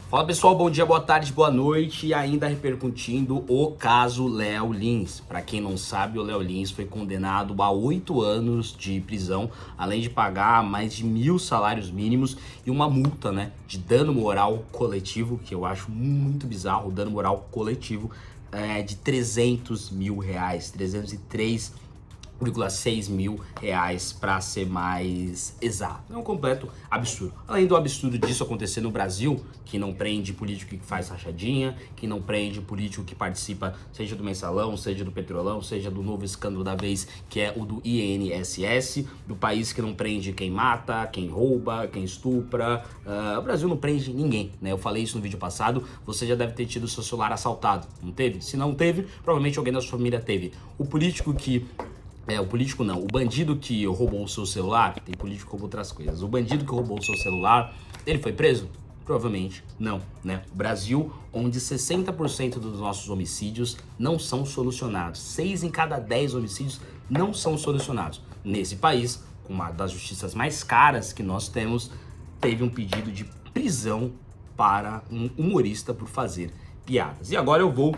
Fala pessoal, bom dia, boa tarde, boa noite. E ainda repercutindo o caso Léo Lins. Para quem não sabe, o Léo Lins foi condenado a 8 anos de prisão, além de pagar mais de 1.000 salários mínimos e uma multa, de dano moral coletivo, que eu acho muito bizarro, o dano moral coletivo de R$300 mil, 303,6 mil reais para ser mais exato. É um completo absurdo. Além do absurdo disso acontecer no Brasil, que não prende político que faz rachadinha, que não prende político que participa, seja do mensalão, seja do petrolão, seja do novo escândalo da vez, que é o do INSS, do país que não prende quem mata, quem rouba, quem estupra. O Brasil não prende ninguém, Eu falei isso no vídeo passado. Você já deve ter tido seu celular assaltado, não teve? Se não teve, provavelmente alguém da sua família teve. O político que o bandido que roubou o seu celular, tem político que roubou outras coisas, o bandido que roubou o seu celular, ele foi preso? Provavelmente não, O Brasil, onde 60% dos nossos homicídios não são solucionados, 6 em cada 10 homicídios não são solucionados. Nesse país, com uma das justiças mais caras que nós temos, teve um pedido de prisão para um humorista por fazer piadas. E agora eu vou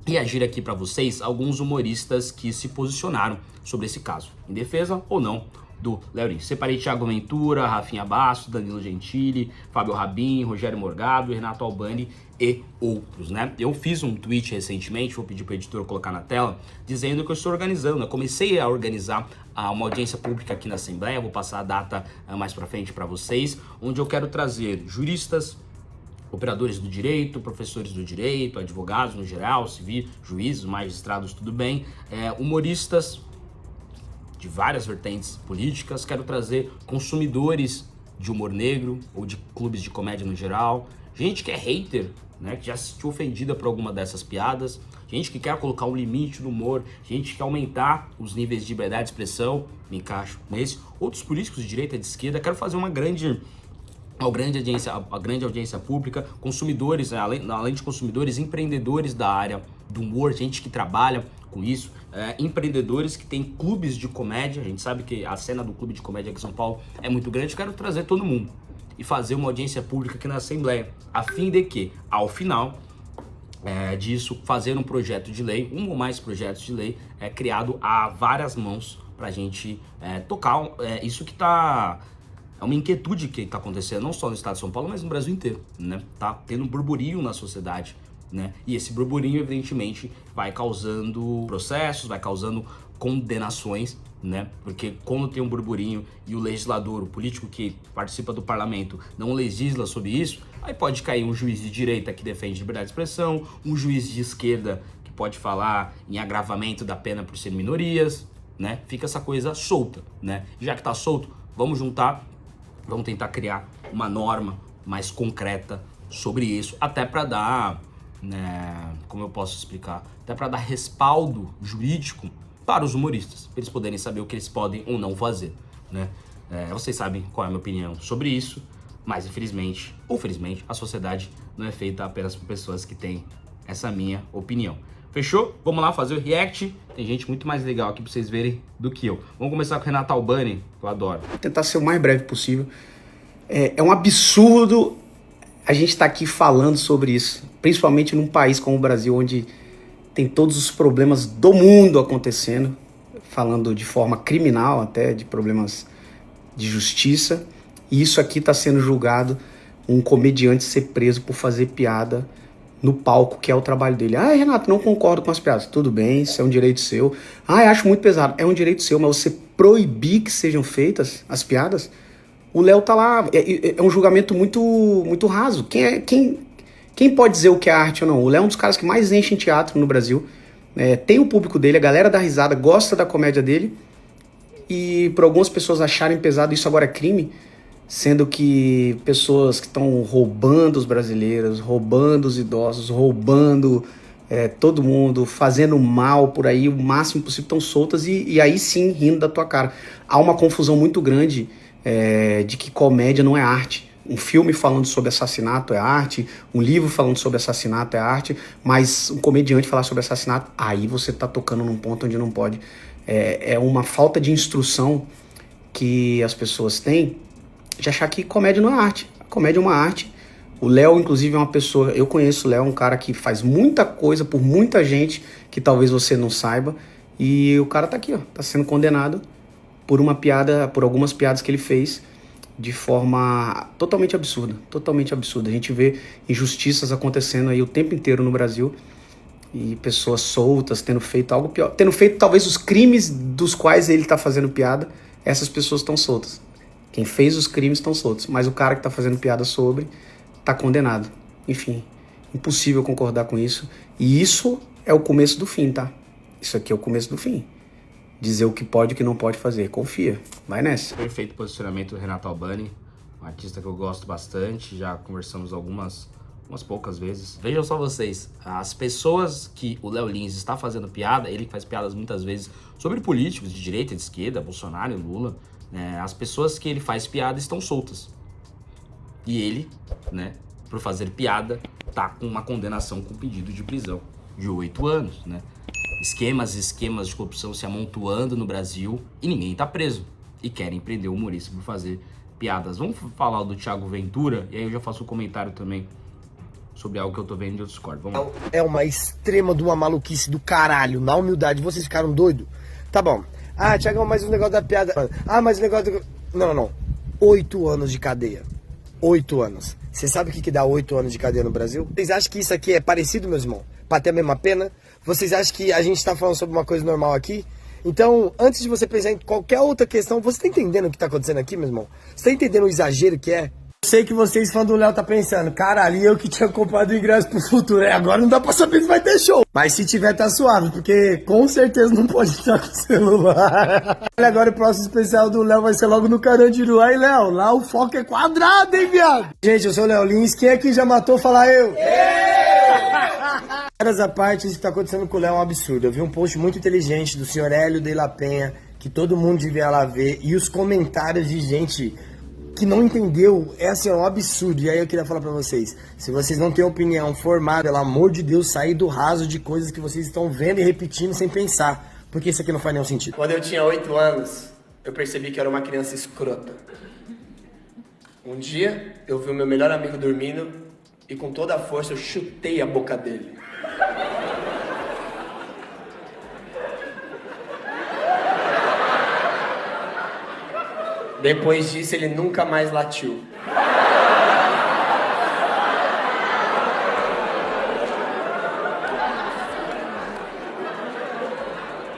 reagir aqui para vocês alguns humoristas que se posicionaram sobre esse caso, em defesa ou não do Léo Lins. Separei Thiago Ventura, Rafinha Bastos, Danilo Gentili, Fábio Rabin, Rogério Morgado, Renato Albani e outros, Eu fiz um tweet recentemente, vou pedir para o editor colocar na tela, dizendo que eu estou organizando, eu comecei a organizar uma audiência pública aqui na Assembleia, vou passar a data mais para frente para vocês, onde eu quero trazer juristas, operadores do direito, professores do direito, advogados no geral, civis, juízes, magistrados, tudo bem, humoristas de várias vertentes políticas, quero trazer consumidores de humor negro ou de clubes de comédia no geral, gente que é hater, que já se sentiu ofendida por alguma dessas piadas, gente que quer colocar um limite no humor, gente que quer aumentar os níveis de liberdade de expressão, me encaixo nesse, outros políticos de direita e de esquerda, quero fazer uma grande audiência pública, consumidores, além de consumidores, empreendedores da área do humor, gente que trabalha com isso, empreendedores que têm clubes de comédia. A gente sabe que a cena do clube de comédia aqui em São Paulo é muito grande. Eu quero trazer todo mundo e fazer uma audiência pública aqui na Assembleia, a fim de que, ao final disso, fazer um projeto de lei, um ou mais projetos de lei, criado a várias mãos para a gente tocar isso que está... É uma inquietude que está acontecendo não só no estado de São Paulo, mas no Brasil inteiro, Tá tendo um burburinho na sociedade, E esse burburinho, evidentemente, vai causando processos, vai causando condenações, Porque quando tem um burburinho e o legislador, o político que participa do parlamento, não legisla sobre isso, aí pode cair um juiz de direita que defende liberdade de expressão, um juiz de esquerda que pode falar em agravamento da pena por ser minorias, Fica essa coisa solta, Já que tá solto, vamos juntar. Vamos tentar criar uma norma mais concreta sobre isso, até para dar, como eu posso explicar, até para dar respaldo jurídico para os humoristas, para eles poderem saber o que eles podem ou não fazer, Vocês sabem qual é a minha opinião sobre isso, mas infelizmente, ou felizmente, a sociedade não é feita apenas por pessoas que têm essa minha opinião. Fechou? Vamos lá fazer o react. Tem gente muito mais legal aqui pra vocês verem do que eu. Vamos começar com o Renato Albani, que eu adoro. Vou tentar ser o mais breve possível. É um absurdo a gente estar aqui falando sobre isso, principalmente num país como o Brasil, onde tem todos os problemas do mundo acontecendo, falando de forma criminal até, de problemas de justiça, e isso aqui está sendo julgado, um comediante ser preso por fazer piada no palco, que é o trabalho dele. Renato, não concordo com as piadas. Tudo bem, isso é um direito seu. Acho muito pesado. É um direito seu, mas você proibir que sejam feitas as piadas, o Léo tá lá. É um julgamento muito raso. Quem pode dizer o que é arte ou não? O Léo é um dos caras que mais enche em teatro no Brasil. Tem o público dele, a galera dá risada, gosta da comédia dele. E por algumas pessoas acharem pesado, isso agora é crime, sendo que pessoas que estão roubando os brasileiros, roubando os idosos, roubando todo mundo, fazendo mal por aí, o máximo possível, estão soltas e aí sim rindo da tua cara. Há uma confusão muito grande de que comédia não é arte. Um filme falando sobre assassinato é arte, um livro falando sobre assassinato é arte, mas um comediante falar sobre assassinato, aí você está tocando num ponto onde não pode. É uma falta de instrução que as pessoas têm de achar que comédia não é arte. A comédia é uma arte O Léo, inclusive, é uma pessoa... Eu conheço o Léo, um cara que faz muita coisa por muita gente que talvez você não saiba. E o cara tá aqui, ó. Tá sendo condenado por uma piada, por algumas piadas que ele fez de forma totalmente absurda. Totalmente absurda. A gente vê injustiças acontecendo aí o tempo inteiro no Brasil. E pessoas soltas tendo feito algo pior. Tendo feito talvez os crimes dos quais ele tá fazendo piada. Essas pessoas estão soltas. Quem fez os crimes estão soltos. Mas o cara que tá fazendo piada sobre... tá condenado. Enfim, impossível concordar com isso. E isso é o começo do fim, tá? Isso aqui é o começo do fim. Dizer o que pode e o que não pode fazer. Confia. Vai nessa. Perfeito posicionamento do Renato Albani. Um artista que eu gosto bastante. Já conversamos umas poucas vezes. Vejam só vocês. As pessoas que o Léo Lins está fazendo piada, ele faz piadas muitas vezes sobre políticos de direita e de esquerda, Bolsonaro e Lula, né? As pessoas que ele faz piada estão soltas. E ele, né, por fazer piada, tá com uma condenação com pedido de prisão de 8 anos, né? Esquemas de corrupção se amontoando no Brasil e ninguém tá preso. E querem prender o humorista por fazer piadas. Vamos falar do Thiago Ventura, e aí eu já faço um comentário também sobre algo que eu tô vendo e eu discordo. Vamos lá. É uma extrema de uma maluquice do caralho. Na humildade, vocês ficaram doidos? Tá bom. Ah, Thiagão, mas o negócio da piada... Ah, mas o negócio do... Não. 8 anos de cadeia. 8 anos. Você sabe o que dá 8 anos de cadeia no Brasil? Vocês acham que isso aqui é parecido, meus irmãos? Pra ter a mesma pena? Vocês acham que a gente tá falando sobre uma coisa normal aqui? Então, antes de você pensar em qualquer outra questão, você tá entendendo o que tá acontecendo aqui, meu irmão? Você tá entendendo o exagero que é? Eu sei que vocês, fãs do Léo, tá pensando, caralho, eu que tinha comprado o ingresso pro futuro, agora não dá pra saber se vai ter show. Mas se tiver, tá suave, porque com certeza não pode estar com o celular. Agora o próximo especial do Léo vai ser logo no Carandiru. Aí, Léo, lá o foco é quadrado, hein, viado? Gente, eu sou o Léo Lins, quem aqui já matou, fala eu. Caras à parte, isso que tá acontecendo com o Léo é um absurdo. Eu vi um post muito inteligente do senhor Hélio de la Penha, que todo mundo devia lá ver, e os comentários de gente que não entendeu, é assim, é um absurdo. E aí eu queria falar pra vocês, se vocês não têm opinião formada, pelo amor de Deus, sair do raso de coisas que vocês estão vendo e repetindo sem pensar, porque isso aqui não faz nenhum sentido. Quando eu tinha 8 anos, eu percebi que eu era uma criança escrota. Um dia, eu vi o meu melhor amigo dormindo e com toda a força eu chutei a boca dele. Depois disso, ele nunca mais latiu.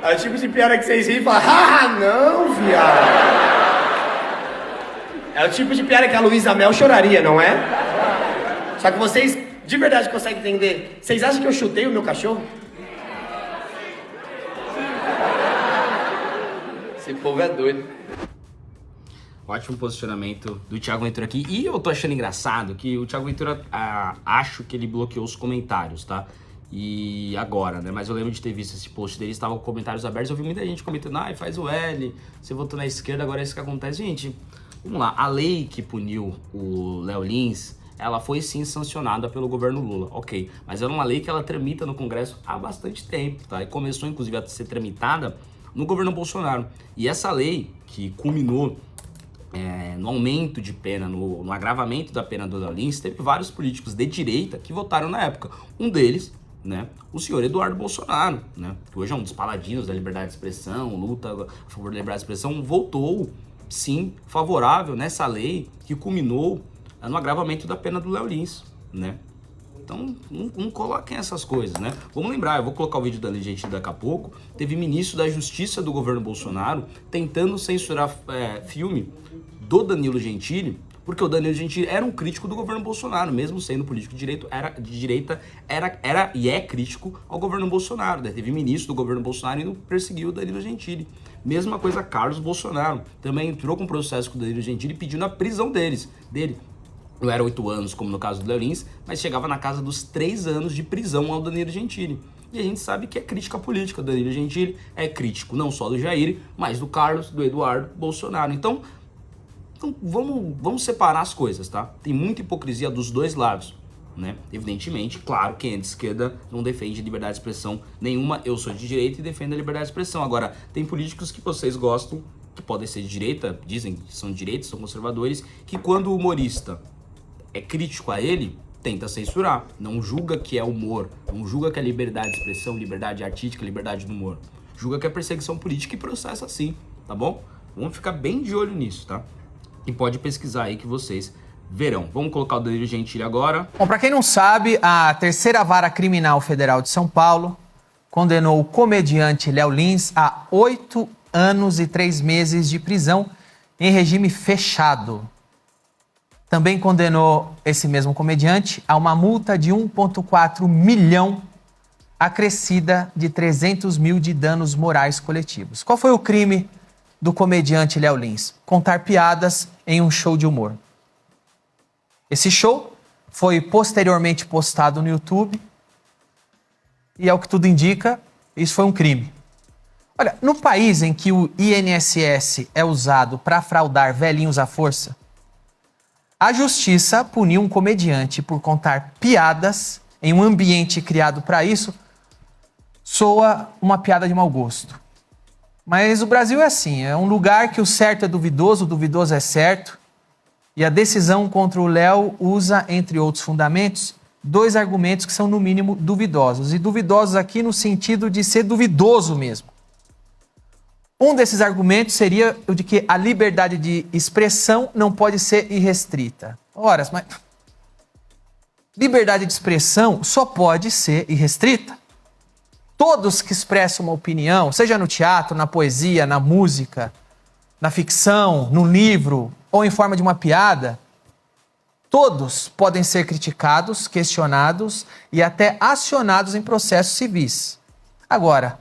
É o tipo de piada que vocês riem e falam, ah, não, viado. É o tipo de piada que a Luísa Mel choraria, não é? Só que vocês, de verdade, conseguem entender. Vocês acham que eu chutei o meu cachorro? Esse povo é doido. Ótimo posicionamento do Thiago Ventura aqui. E eu tô achando engraçado que o Thiago Ventura, acho que ele bloqueou os comentários, tá? E agora, né? Mas eu lembro de ter visto esse post dele, estavam com comentários abertos. Eu vi muita gente comentando, faz o L, você votou na esquerda, agora é isso que acontece. Gente, vamos lá. A lei que puniu o Léo Lins, ela foi sim sancionada pelo governo Lula, ok. Mas era uma lei que ela tramita no Congresso há bastante tempo, tá? E começou, inclusive, a ser tramitada no governo Bolsonaro. E essa lei, que culminou no aumento de pena, no agravamento da pena do Léo Lins, teve vários políticos de direita que votaram na época. Um deles, né, o senhor Eduardo Bolsonaro, né, que hoje é um dos paladinos da liberdade de expressão, luta a favor da liberdade de expressão, votou, sim, favorável nessa lei que culminou no agravamento da pena do Léo Lins, né. Então, não coloquem essas coisas, né? Vamos lembrar, eu vou colocar o vídeo da Danilo Gentili daqui a pouco. Teve ministro da Justiça do governo Bolsonaro tentando censurar filme do Danilo Gentili, porque o Danilo Gentili era um crítico do governo Bolsonaro, mesmo sendo político de direita, era e é crítico ao governo Bolsonaro. Teve ministro do governo Bolsonaro e perseguiu o Danilo Gentili. Mesma coisa, Carlos Bolsonaro também entrou com processo com o Danilo Gentili pedindo a prisão dele. Não era 8 anos, como no caso do Léo Lins, mas chegava na casa dos 3 anos de prisão ao Danilo Gentili. E a gente sabe que é crítica política. O Danilo Gentili é crítico não só do Jair, mas do Carlos, do Eduardo Bolsonaro. Então vamos separar as coisas, tá? Tem muita hipocrisia dos dois lados, né? Evidentemente, claro, quem é de esquerda não defende liberdade de expressão nenhuma. Eu sou de direita e defendo a liberdade de expressão. Agora, tem políticos que vocês gostam, que podem ser de direita, dizem que são de direita, são conservadores, que quando o humorista é crítico a ele, tenta censurar. Não julga que é humor, não julga que é liberdade de expressão, liberdade artística, liberdade do humor. Julga que é perseguição política e processa assim, tá bom? Vamos ficar bem de olho nisso, tá? E pode pesquisar aí que vocês verão. Vamos colocar o Danilo Gentili agora. Bom, para quem não sabe, a Terceira Vara Criminal Federal de São Paulo condenou o comediante Léo Lins a 8 anos e 3 meses de prisão em regime fechado. Também condenou esse mesmo comediante a uma multa de 1,4 milhão, acrescida de 300 mil de danos morais coletivos. Qual foi o crime do comediante Léo Lins? Contar piadas em um show de humor. Esse show foi posteriormente postado no YouTube e, ao que tudo indica, isso foi um crime. Olha, no país em que o INSS é usado para fraudar velhinhos à força, a justiça puniu um comediante por contar piadas em um ambiente criado para isso. Soa uma piada de mau gosto. Mas o Brasil é assim, é um lugar que o certo é duvidoso, o duvidoso é certo. E a decisão contra o Léo usa, entre outros fundamentos, 2 argumentos que são, no mínimo, duvidosos. E duvidosos aqui no sentido de ser duvidoso mesmo. Um desses argumentos seria o de que a liberdade de expressão não pode ser irrestrita. Ora, mas liberdade de expressão só pode ser irrestrita. Todos que expressam uma opinião, seja no teatro, na poesia, na música, na ficção, no livro ou em forma de uma piada, todos podem ser criticados, questionados e até acionados em processos civis. Agora,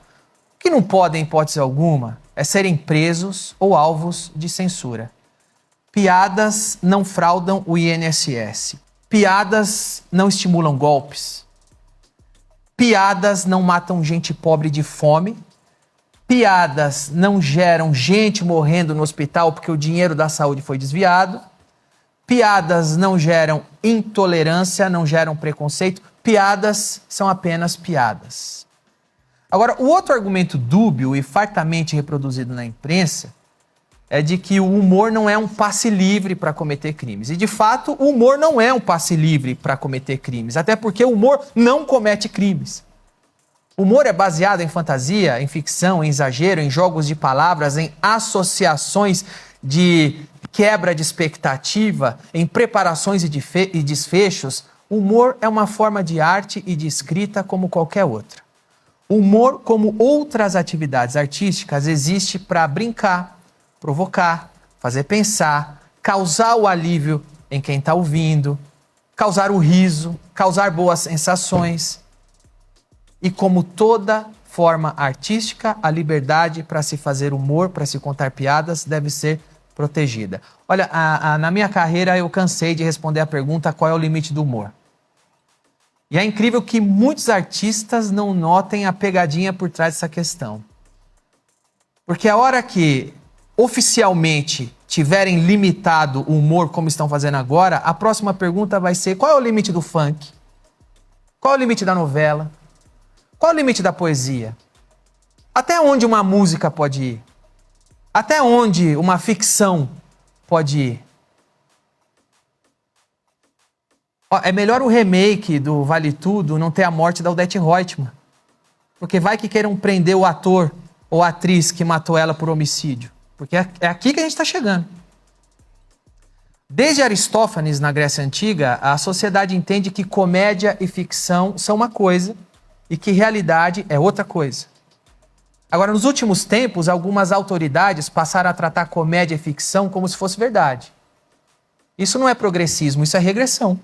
o que não podem, em hipótese alguma, é serem presos ou alvos de censura. Piadas não fraudam o INSS. Piadas não estimulam golpes. Piadas não matam gente pobre de fome. Piadas não geram gente morrendo no hospital porque o dinheiro da saúde foi desviado. Piadas não geram intolerância, não geram preconceito. Piadas são apenas piadas. Agora, o outro argumento dúbio e fartamente reproduzido na imprensa é de que o humor não é um passe livre para cometer crimes. E, de fato, o humor não é um passe livre para cometer crimes, até porque o humor não comete crimes. O humor é baseado em fantasia, em ficção, em exagero, em jogos de palavras, em associações de quebra de expectativa, em preparações e desfechos. O humor é uma forma de arte e de escrita como qualquer outra. O humor, como outras atividades artísticas, existe para brincar, provocar, fazer pensar, causar o alívio em quem está ouvindo, causar o riso, causar boas sensações. E como toda forma artística, a liberdade para se fazer humor, para se contar piadas, deve ser protegida. Olha, na minha carreira eu cansei de responder a pergunta qual é o limite do humor. E é incrível que muitos artistas não notem a pegadinha por trás dessa questão. Porque a hora que oficialmente tiverem limitado o humor como estão fazendo agora, a próxima pergunta vai ser: qual é o limite do funk? Qual é o limite da novela? Qual é o limite da poesia? Até onde uma música pode ir? Até onde uma ficção pode ir? É melhor o remake do Vale Tudo não ter a morte da Odete Roitman. Porque vai que queiram prender o ator ou a atriz que matou ela por homicídio. Porque é aqui que a gente está chegando. Desde Aristófanes, na Grécia Antiga, a sociedade entende que comédia e ficção são uma coisa e que realidade é outra coisa. Agora, nos últimos tempos, algumas autoridades passaram a tratar comédia e ficção como se fosse verdade. Isso não é progressismo, isso é regressão.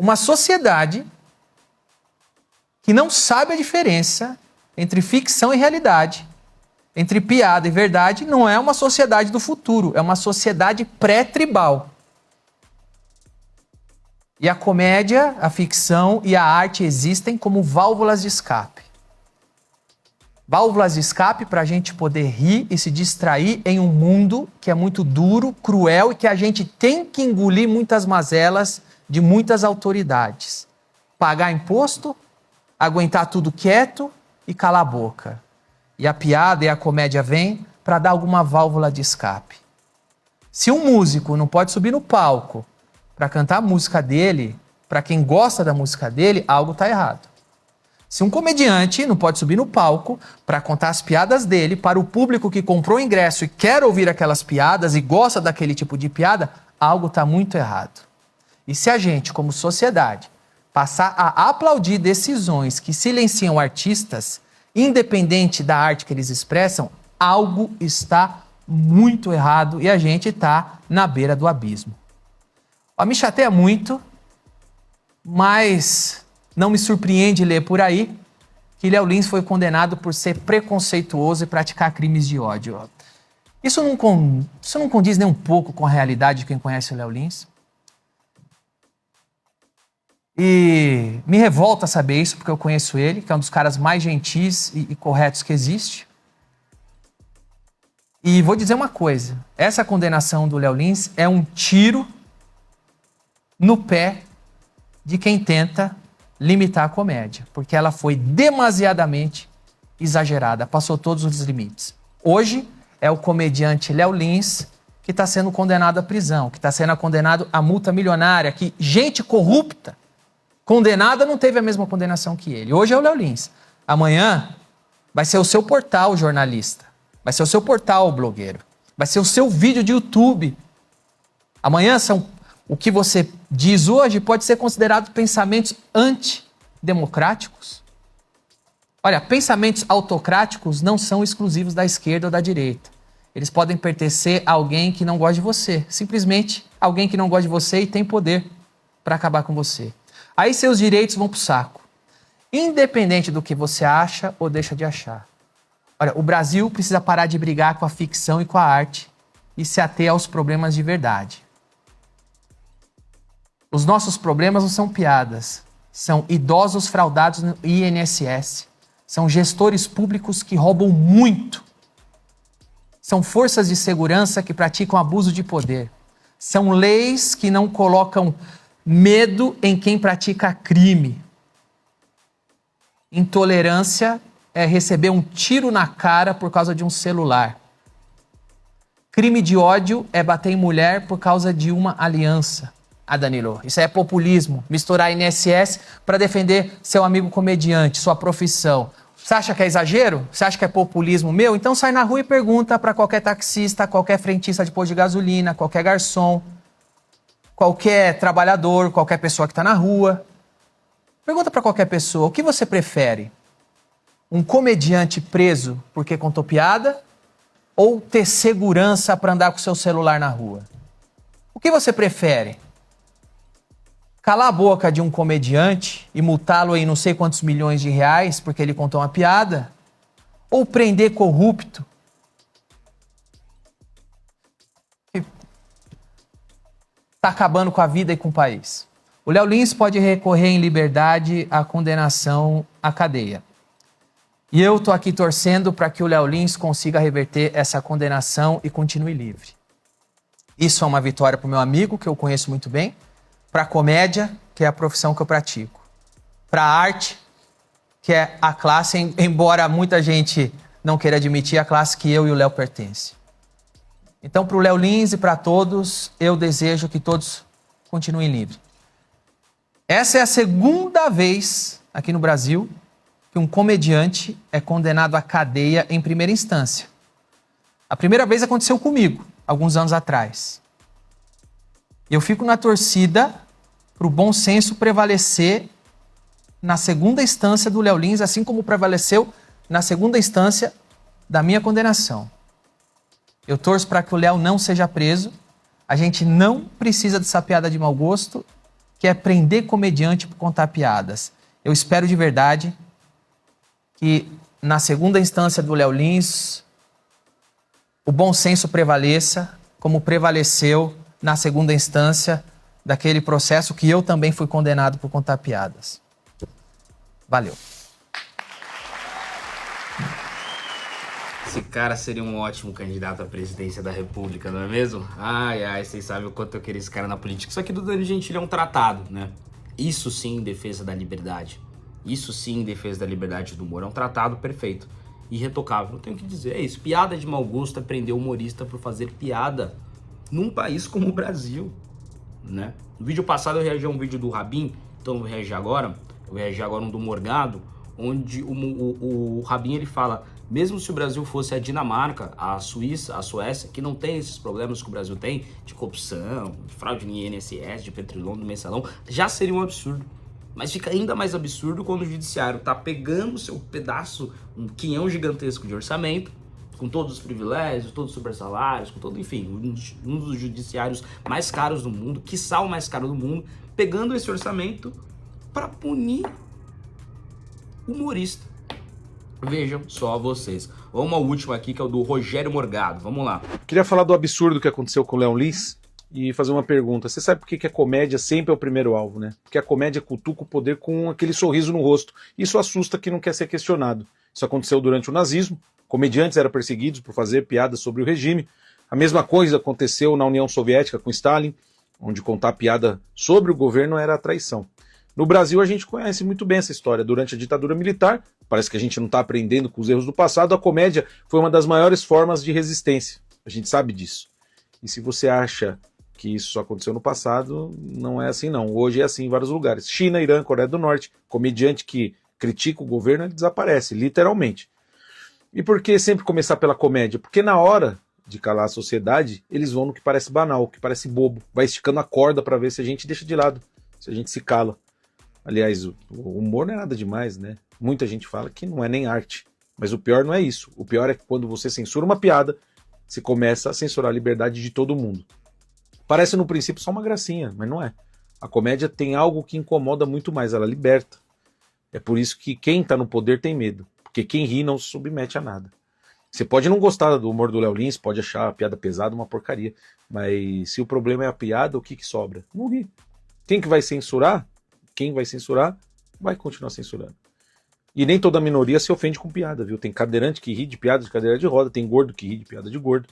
Uma sociedade que não sabe a diferença entre ficção e realidade, entre piada e verdade, não é uma sociedade do futuro, é uma sociedade pré-tribal. E a comédia, a ficção e a arte existem como válvulas de escape. Válvulas de escape para a gente poder rir e se distrair em um mundo que é muito duro, cruel e que a gente tem que engolir muitas mazelas de muitas autoridades. Pagar imposto, aguentar tudo quieto e calar a boca. E a piada e a comédia vêm para dar alguma válvula de escape. Se um músico não pode subir no palco para cantar a música dele, para quem gosta da música dele, algo tá errado. Se um comediante não pode subir no palco para contar as piadas dele para o público que comprou o ingresso e quer ouvir aquelas piadas e gosta daquele tipo de piada, algo tá muito errado. E se a gente, como sociedade, passar a aplaudir decisões que silenciam artistas, independente da arte que eles expressam, algo está muito errado e a gente está na beira do abismo. Me chateia muito, mas não me surpreende ler por aí que Léo Lins foi condenado por ser preconceituoso e praticar crimes de ódio. Isso não condiz nem um pouco com a realidade de quem conhece o Léo Lins. E me revolta saber isso, porque eu conheço ele, que é um dos caras mais gentis e corretos que existe. E vou dizer uma coisa, essa condenação do Léo Lins é um tiro no pé de quem tenta limitar a comédia, porque ela foi demasiadamente exagerada, passou todos os limites. Hoje é o comediante Léo Lins que está sendo condenado à prisão, que está sendo condenado à multa milionária, que gente corrupta, condenada, não teve a mesma condenação que ele. Hoje é o Léo Lins. Amanhã vai ser o seu portal jornalista, vai ser o seu portal blogueiro, vai ser o seu vídeo de YouTube. Amanhã o que você diz hoje pode ser considerado pensamentos antidemocráticos. Olha, pensamentos autocráticos não são exclusivos da esquerda ou da direita. Eles podem pertencer a alguém que não gosta de você. Simplesmente alguém que não gosta de você e tem poder para acabar com você. Aí seus direitos vão pro saco. Independente do que você acha ou deixa de achar. Olha, o Brasil precisa parar de brigar com a ficção e com a arte e se ater aos problemas de verdade. Os nossos problemas não são piadas, são idosos fraudados no INSS, são gestores públicos que roubam muito, são forças de segurança que praticam abuso de poder, são leis que não colocam medo em quem pratica crime. Intolerância é receber um tiro na cara por causa de um celular. Crime de ódio é bater em mulher por causa de uma aliança. Danilo, isso é populismo, misturar INSS para defender seu amigo comediante, sua profissão. Você acha que é exagero? Você acha que é populismo meu? Então sai na rua e pergunta para qualquer taxista, qualquer frentista de posto de gasolina, qualquer garçom, qualquer trabalhador, qualquer pessoa que está na rua. Pergunta para qualquer pessoa, o que você prefere? Um comediante preso porque contou piada ou ter segurança para andar com seu celular na rua? O que você prefere? Calar a boca de um comediante e multá-lo em não sei quantos milhões de reais porque ele contou uma piada? Ou prender corrupto? Que tá acabando com a vida e com o país. O Léo Lins pode recorrer em liberdade à condenação à cadeia. E eu tô aqui torcendo para que o Léo Lins consiga reverter essa condenação e continue livre. Isso é uma vitória para o meu amigo, que eu conheço muito bem, para a comédia, que é a profissão que eu pratico, para a arte, que é a classe, embora muita gente não queira admitir, a classe que eu e o Léo pertencem. Então, para o Léo Lins e para todos, eu desejo que todos continuem livres. Essa é a segunda vez aqui no Brasil que um comediante é condenado à cadeia em primeira instância. A primeira vez aconteceu comigo, alguns anos atrás. Eu fico na torcida para o bom senso prevalecer na segunda instância do Léo Lins, assim como prevaleceu na segunda instância da minha condenação. Eu torço para que o Léo não seja preso. A gente não precisa dessa piada de mau gosto, que é prender comediante por contar piadas. Eu espero de verdade que na segunda instância do Léo Lins o bom senso prevaleça, como prevaleceu na segunda instância daquele processo que eu também fui condenado por contar piadas. Valeu. Esse cara seria um ótimo candidato à presidência da República, não é mesmo? Ai, vocês sabem o quanto eu queria esse cara na política. Só que do Danilo Gentili é um tratado, né? Isso sim em defesa da liberdade. Isso sim em defesa da liberdade do humor. É um tratado perfeito. Irretocável. Não tenho o que dizer. É isso. Piada de mau gosto é prender o humorista por fazer piada num país como o Brasil. né? No vídeo passado eu reagi a um vídeo do Rabin, então eu vou reagir agora. Eu vou reagir agora um do Morgado, onde o Rabin ele fala, mesmo se o Brasil fosse a Dinamarca, a Suíça, a Suécia, que não tem esses problemas que o Brasil tem, de corrupção, de fraude no INSS, de Petrilão, do Mensalão, já seria um absurdo. Mas fica ainda mais absurdo quando o judiciário tá pegando o seu pedaço, um quinhão gigantesco de orçamento, com todos os privilégios, todos os supersalários, com todo, enfim, um dos judiciários mais caros do mundo, quiçá o mais caro do mundo, pegando esse orçamento para punir o humorista. Vejam só vocês. Vamos ao último aqui, que é o do Rogério Morgado. Vamos lá. Queria falar do absurdo que aconteceu com o Léo Lins e fazer uma pergunta. Você sabe por que a comédia sempre é o primeiro alvo, né? Porque a comédia cutuca o poder com aquele sorriso no rosto. Isso assusta quem não quer ser questionado. Isso aconteceu durante o nazismo. Comediantes eram perseguidos por fazer piadas sobre o regime. A mesma coisa aconteceu na União Soviética com Stalin, onde contar piada sobre o governo era traição. No Brasil a gente conhece muito bem essa história. Durante a ditadura militar, parece que a gente não está aprendendo com os erros do passado, a comédia foi uma das maiores formas de resistência. A gente sabe disso. E se você acha que isso só aconteceu no passado, não é assim não. Hoje é assim em vários lugares. China, Irã, Coreia do Norte, comediante que critica o governo, ele desaparece, literalmente. E por que sempre começar pela comédia? Porque na hora de calar a sociedade, eles vão no que parece banal, o que parece bobo. Vai esticando a corda para ver se a gente deixa de lado, se a gente se cala. Aliás, o humor não é nada demais, né? Muita gente fala que não é nem arte. Mas o pior não é isso. O pior é que quando você censura uma piada, você começa a censurar a liberdade de todo mundo. Parece no princípio só uma gracinha, mas não é. A comédia tem algo que incomoda muito mais, ela liberta. É por isso que quem tá no poder tem medo. Porque quem ri não se submete a nada. Você pode não gostar do humor do Léo Lins, pode achar a piada pesada uma porcaria. Mas se o problema é a piada, o que sobra? Não ri. Quem que vai censurar? Quem vai censurar, vai continuar censurando. E nem toda minoria se ofende com piada, viu? Tem cadeirante que ri de piada de cadeira de roda, tem gordo que ri de piada de gordo,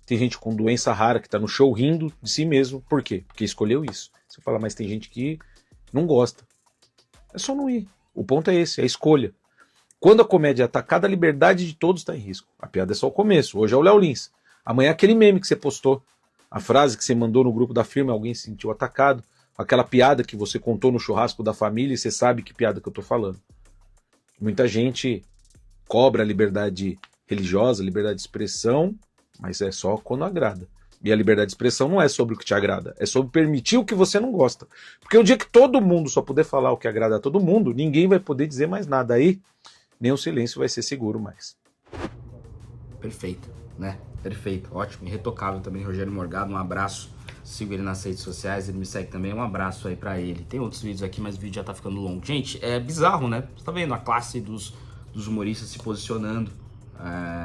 tem gente com doença rara que tá no show rindo de si mesmo. Por quê? Porque escolheu isso. Você fala, mas tem gente que não gosta. É só não ir. O ponto é esse, é a escolha. Quando a comédia atacar, a liberdade de todos está em risco. A piada é só o começo. Hoje é o Léo Lins. Amanhã é aquele meme que você postou. A frase que você mandou no grupo da firma, alguém se sentiu atacado. Aquela piada que você contou no churrasco da família e você sabe que piada que eu tô falando. Muita gente cobra a liberdade religiosa, a liberdade de expressão, mas é só quando agrada. E a liberdade de expressão não é sobre o que te agrada, é sobre permitir o que você não gosta. Porque o dia que todo mundo só puder falar o que agrada a todo mundo, ninguém vai poder dizer mais nada. Aí, nem o silêncio vai ser seguro mais. Perfeito, né? Perfeito, ótimo, irretocável também, Rogério Morgado, um abraço. Sigo ele nas redes sociais, ele me segue também, um abraço aí pra ele. Tem outros vídeos aqui, mas o vídeo já tá ficando longo. Gente, é bizarro, né? Você tá vendo a classe dos humoristas se posicionando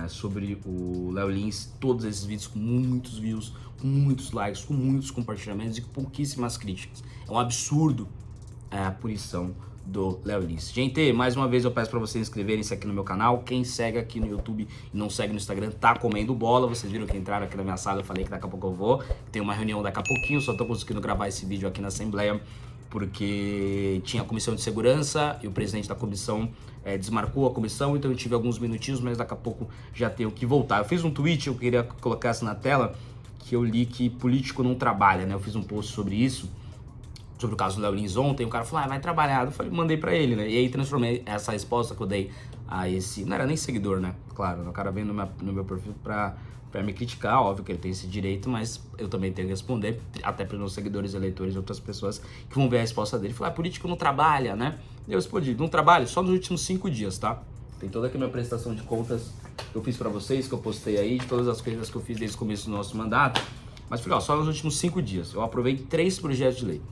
sobre o Léo Lins. Todos esses vídeos com muitos views, com muitos likes, com muitos compartilhamentos e com pouquíssimas críticas. É um absurdo a punição do Léo Lins. Gente, mais uma vez eu peço pra vocês inscreverem-se aqui no meu canal. Quem segue aqui no YouTube e não segue no Instagram tá comendo bola. Vocês viram que entraram aqui na minha sala, eu falei que daqui a pouco eu vou. Tem uma reunião daqui a pouquinho, só tô conseguindo gravar esse vídeo aqui na Assembleia porque tinha a comissão de segurança e o presidente da comissão desmarcou a comissão, então eu tive alguns minutinhos, mas daqui a pouco já tenho que voltar. Eu fiz um tweet, eu queria que colocasse na tela, que eu li que político não trabalha, né? Eu fiz um post sobre isso, sobre o caso do Léo Lins ontem, o cara falou, vai trabalhar. Eu falei, mandei pra ele, né? E aí transformei essa resposta que eu dei a esse... Não era nem seguidor, né? Claro, o cara vem no meu perfil pra me criticar, óbvio que ele tem esse direito, mas eu também tenho que responder, até para os meus seguidores, eleitores e outras pessoas que vão ver a resposta dele. Falar, político não trabalha, né? Eu respondi, não trabalho só nos últimos 5 dias, tá? Tem toda aqui a minha prestação de contas que eu fiz pra vocês, que eu postei aí, de todas as coisas que eu fiz desde o começo do nosso mandato. Mas falei, só nos últimos 5 dias. Eu aprovei 3 projetos de lei.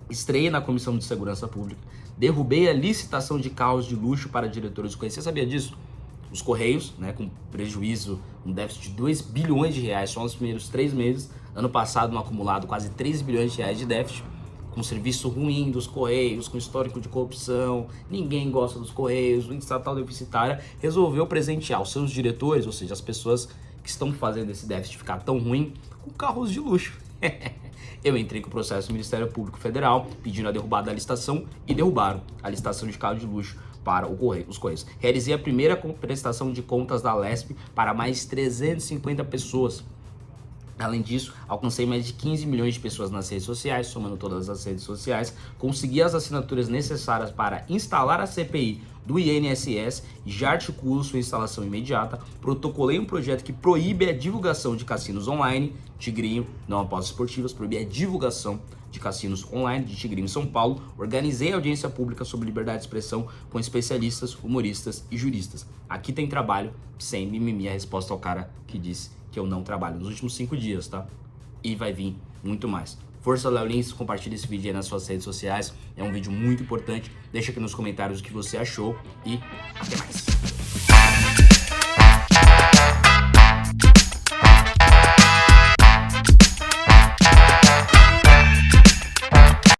Estreiei na Comissão de Segurança Pública, derrubei a licitação de carros de luxo para diretores do Correios. Você sabia disso? Os Correios, né, com prejuízo, um déficit de 2 bilhões de reais só nos primeiros 3 meses. Ano passado, no acumulado, quase 3 bilhões de reais de déficit. Com serviço ruim dos Correios, com histórico de corrupção, ninguém gosta dos Correios, o estatal deficitária resolveu presentear os seus diretores, ou seja, as pessoas que estão fazendo esse déficit ficar tão ruim, com carros de luxo. Eu entrei com o processo do Ministério Público Federal, pedindo a derrubada da licitação e derrubaram a licitação de carro de luxo para os Correios. Realizei a primeira prestação de contas da Lesp para mais 350 pessoas. Além disso, alcancei mais de 15 milhões de pessoas nas redes sociais, somando todas as redes sociais, consegui as assinaturas necessárias para instalar a CPI do INSS e já articulo sua instalação imediata, protocolei um projeto que proíbe a divulgação de cassinos online, Tigrinho, não apostas esportivas, proíbe a divulgação de cassinos online de Tigrinho em São Paulo, organizei audiência pública sobre liberdade de expressão com especialistas, humoristas e juristas. Aqui tem trabalho, sem mimimi, a resposta ao cara que disse que eu não trabalho nos últimos 5 dias, tá? E vai vir muito mais. Força, Léo Lins, compartilha esse vídeo aí nas suas redes sociais, é um vídeo muito importante, deixa aqui nos comentários o que você achou e até mais.